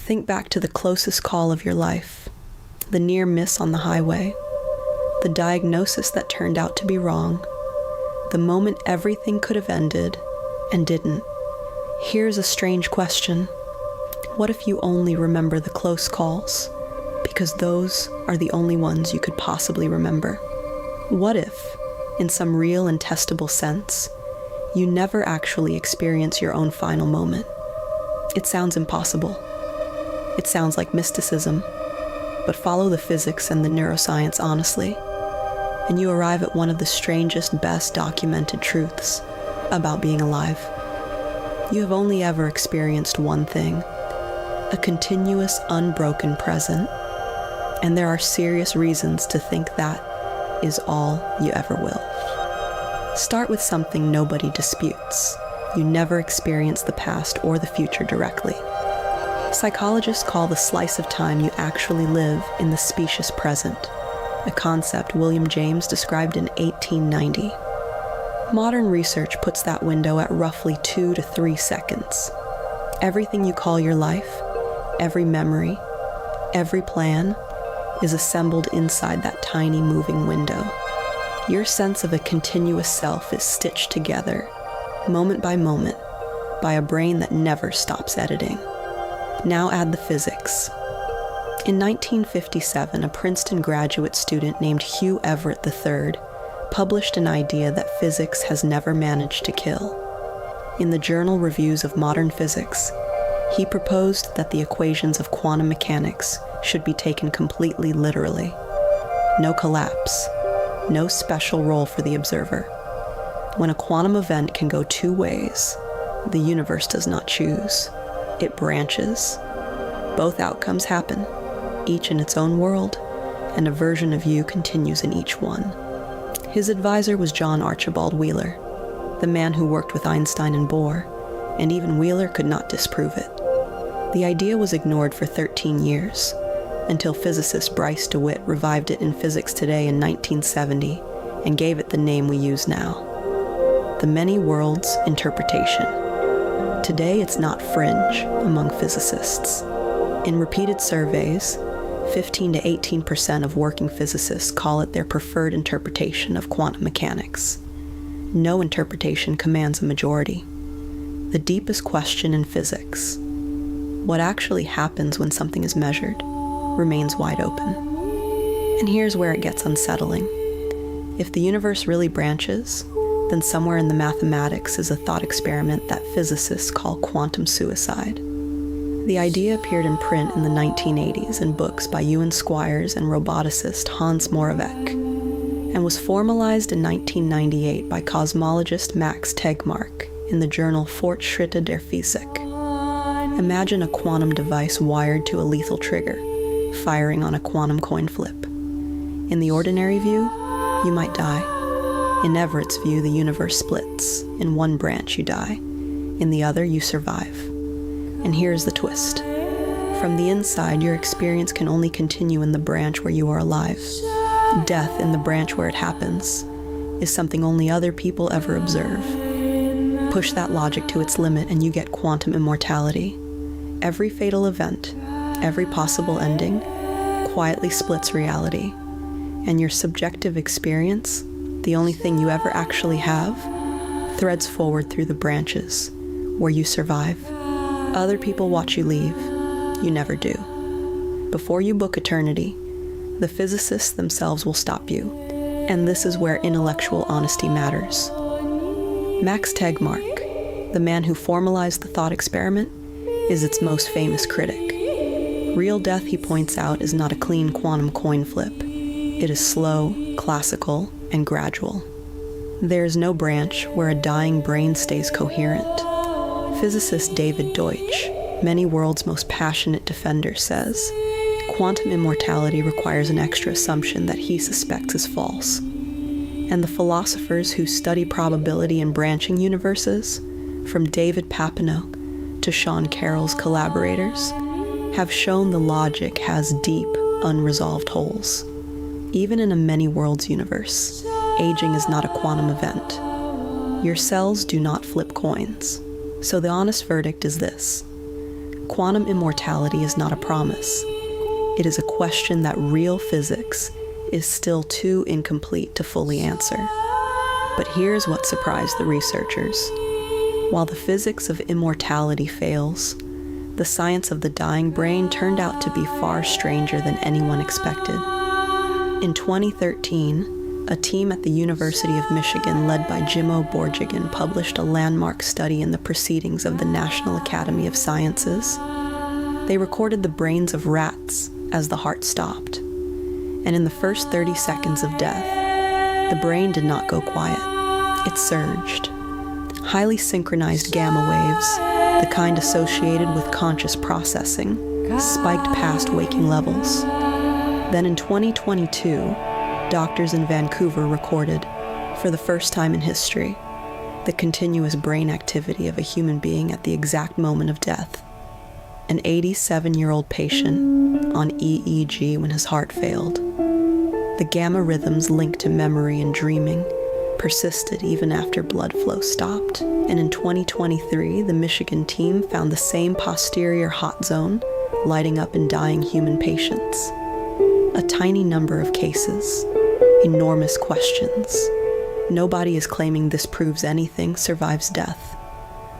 Think back to the closest call of your life, the near miss on the highway, the diagnosis that turned out to be wrong, the moment everything could have ended and didn't. Here's a strange question. What if you only remember the close calls, because those are the only ones you could possibly remember? What if, in some real and testable sense, you never actually experience your own final moment? It sounds impossible. It sounds like mysticism, but follow the physics and the neuroscience honestly, and you arrive at one of the strangest, best documented truths about being alive. You have only ever experienced one thing, a continuous, unbroken present, and there are serious reasons to think that is all you ever will. Start with something nobody disputes. You never experience the past or the future directly. Psychologists call the slice of time you actually live in the specious present, a concept William James described in 1890. Modern research puts that window at roughly 2 to 3 seconds. Everything you call your life, every memory, every plan, is assembled inside that tiny moving window. Your sense of a continuous self is stitched together, moment by moment, by a brain that never stops editing. Now add the physics. In 1957, a Princeton graduate student named Hugh Everett III published an idea that physics has never managed to kill. In the journal Reviews of Modern Physics, he proposed that the equations of quantum mechanics should be taken completely literally. No collapse, no special role for the observer. When a quantum event can go two ways, the universe does not choose. It branches. Both outcomes happen, each in its own world, and a version of you continues in each one. His advisor was John Archibald Wheeler, the man who worked with Einstein and Bohr, and even Wheeler could not disprove it. The idea was ignored for 13 years, until physicist Bryce DeWitt revived it in Physics Today in 1970 and gave it the name we use now: the many worlds interpretation. Today, it's not fringe among physicists. In repeated surveys, 15 to 18% of working physicists call it their preferred interpretation of quantum mechanics. No interpretation commands a majority. The deepest question in physics, what actually happens when something is measured, remains wide open. And here's where it gets unsettling. If the universe really branches, then somewhere in the mathematics is a thought experiment that physicists call quantum suicide. The idea appeared in print in the 1980s in books by Ewan Squires and roboticist Hans Moravec, and was formalized in 1998 by cosmologist Max Tegmark in the journal Fortschritte der Physik. Imagine a quantum device wired to a lethal trigger, firing on a quantum coin flip. In the ordinary view, you might die. In Everett's view, the universe splits. In one branch, you die. In the other, you survive. And here's the twist. From the inside, your experience can only continue in the branch where you are alive. Death in the branch where it happens is something only other people ever observe. Push that logic to its limit and you get quantum immortality. Every fatal event, every possible ending, quietly splits reality. And your subjective experience, the only thing you ever actually have, threads forward through the branches, where you survive. Other people watch you leave. You never do. Before you book eternity, the physicists themselves will stop you, and this is where intellectual honesty matters. Max Tegmark, the man who formalized the thought experiment, is its most famous critic. Real death, he points out, is not a clean quantum coin flip. It is slow, classical, and gradual. There is no branch where a dying brain stays coherent. Physicist David Deutsch, many worlds' most passionate defender, says, quantum immortality requires an extra assumption that he suspects is false. And the philosophers who study probability in branching universes, from David Papineau to Sean Carroll's collaborators, have shown the logic has deep, unresolved holes. Even in a many worlds universe, aging is not a quantum event. Your cells do not flip coins. So the honest verdict is this: Quantum immortality is not a promise. It is a question that real physics is still too incomplete to fully answer. But here's what surprised the researchers. While the physics of immortality fails, the science of the dying brain turned out to be far stranger than anyone expected. In 2013, a team at the University of Michigan led by Jimmo Borjigan published a landmark study in the Proceedings of the National Academy of Sciences. They recorded the brains of rats as the heart stopped. And in the first 30 seconds of death, the brain did not go quiet. It surged. Highly synchronized gamma waves, the kind associated with conscious processing, spiked past waking levels. Then in 2022, doctors in Vancouver recorded, for the first time in history, the continuous brain activity of a human being at the exact moment of death. An 87-year-old patient on EEG when his heart failed. The gamma rhythms linked to memory and dreaming persisted even after blood flow stopped. And in 2023, the Michigan team found the same posterior hot zone lighting up in dying human patients. A tiny number of cases, enormous questions. Nobody is claiming this proves anything survives death.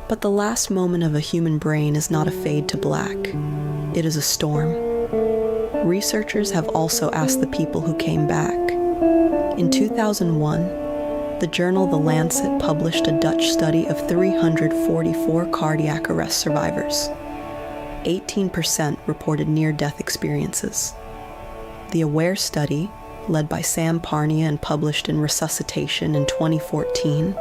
But the last moment of a human brain is not a fade to black. It is a storm. Researchers have also asked the people who came back. In 2001, the journal The Lancet published a Dutch study of 344 cardiac arrest survivors. 18% reported near-death experiences. The AWARE study, led by Sam Parnia and published in Resuscitation in 2014,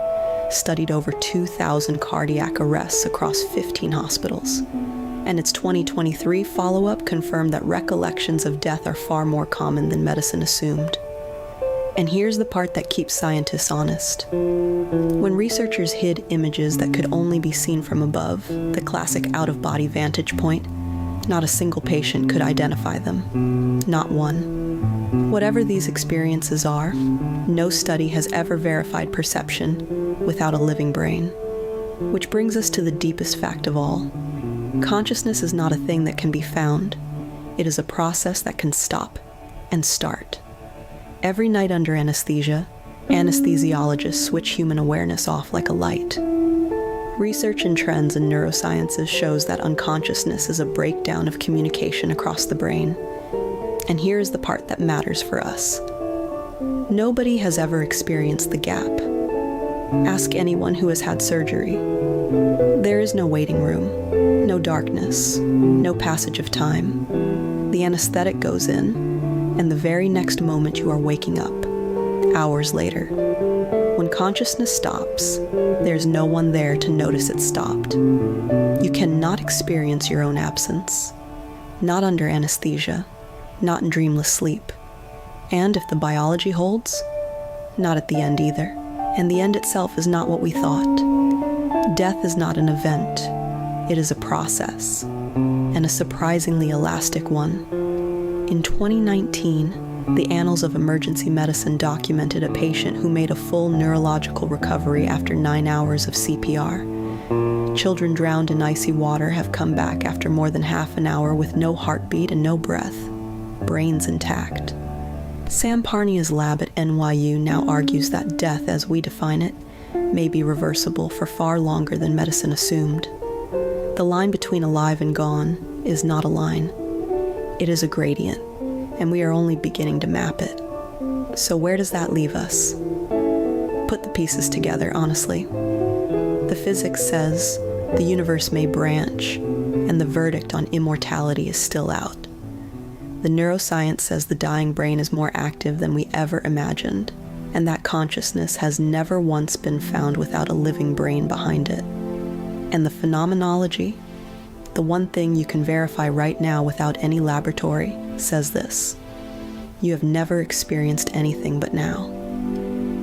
studied over 2,000 cardiac arrests across 15 hospitals. And its 2023 follow-up confirmed that recollections of death are far more common than medicine assumed. And here's the part that keeps scientists honest. When researchers hid images that could only be seen from above, the classic out-of-body vantage point, not a single patient could identify them. Not one. Whatever these experiences are, no study has ever verified perception without a living brain. Which brings us to the deepest fact of all. Consciousness is not a thing that can be found. It is a process that can stop and start. Every night under anesthesia, anesthesiologists switch human awareness off like a light. Research and trends in neurosciences shows that unconsciousness is a breakdown of communication across the brain. And here is the part that matters for us. Nobody has ever experienced the gap. Ask anyone who has had surgery. There is no waiting room, no darkness, no passage of time. The anesthetic goes in, and the very next moment you are waking up, hours later. When consciousness stops, there's no one there to notice it stopped. You cannot experience your own absence. Not under anesthesia, not in dreamless sleep. And if the biology holds, not at the end either. And the end itself is not what we thought. Death is not an event. It is a process, and a surprisingly elastic one. In 2019, the Annals of Emergency Medicine documented a patient who made a full neurological recovery after 9 hours of CPR. Children drowned in icy water have come back after more than half an hour with no heartbeat and no breath, brains intact. Sam Parnia's lab at NYU now argues that death, as we define it, may be reversible for far longer than medicine assumed. The line between alive and gone is not a line. It is a gradient, and we are only beginning to map it. So where does that leave us? Put the pieces together, honestly. The physics says the universe may branch, and the verdict on immortality is still out. The neuroscience says the dying brain is more active than we ever imagined, and that consciousness has never once been found without a living brain behind it. And the phenomenology, the one thing you can verify right now without any laboratory, says this. You have never experienced anything but now.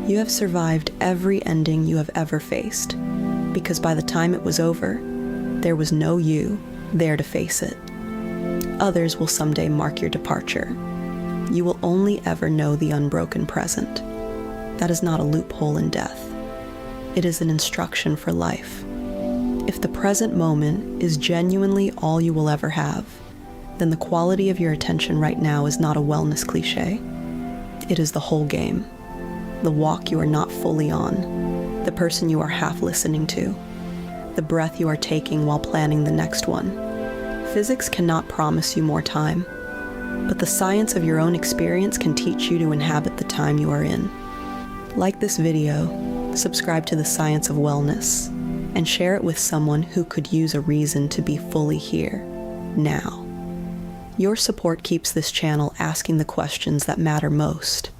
You have survived every ending you have ever faced, because by the time it was over, there was no you there to face it. Others will someday mark your departure. You will only ever know the unbroken present. That is not a loophole in death. It is an instruction for life. If the present moment is genuinely all you will ever have, then the quality of your attention right now is not a wellness cliche. It is the whole game. The walk you are not fully on, the person you are half listening to, the breath you are taking while planning the next one. Physics cannot promise you more time, but the science of your own experience can teach you to inhabit the time you are in. Like this video, subscribe to the Science of Wellness, and share it with someone who could use a reason to be fully here, now. Your support keeps this channel asking the questions that matter most.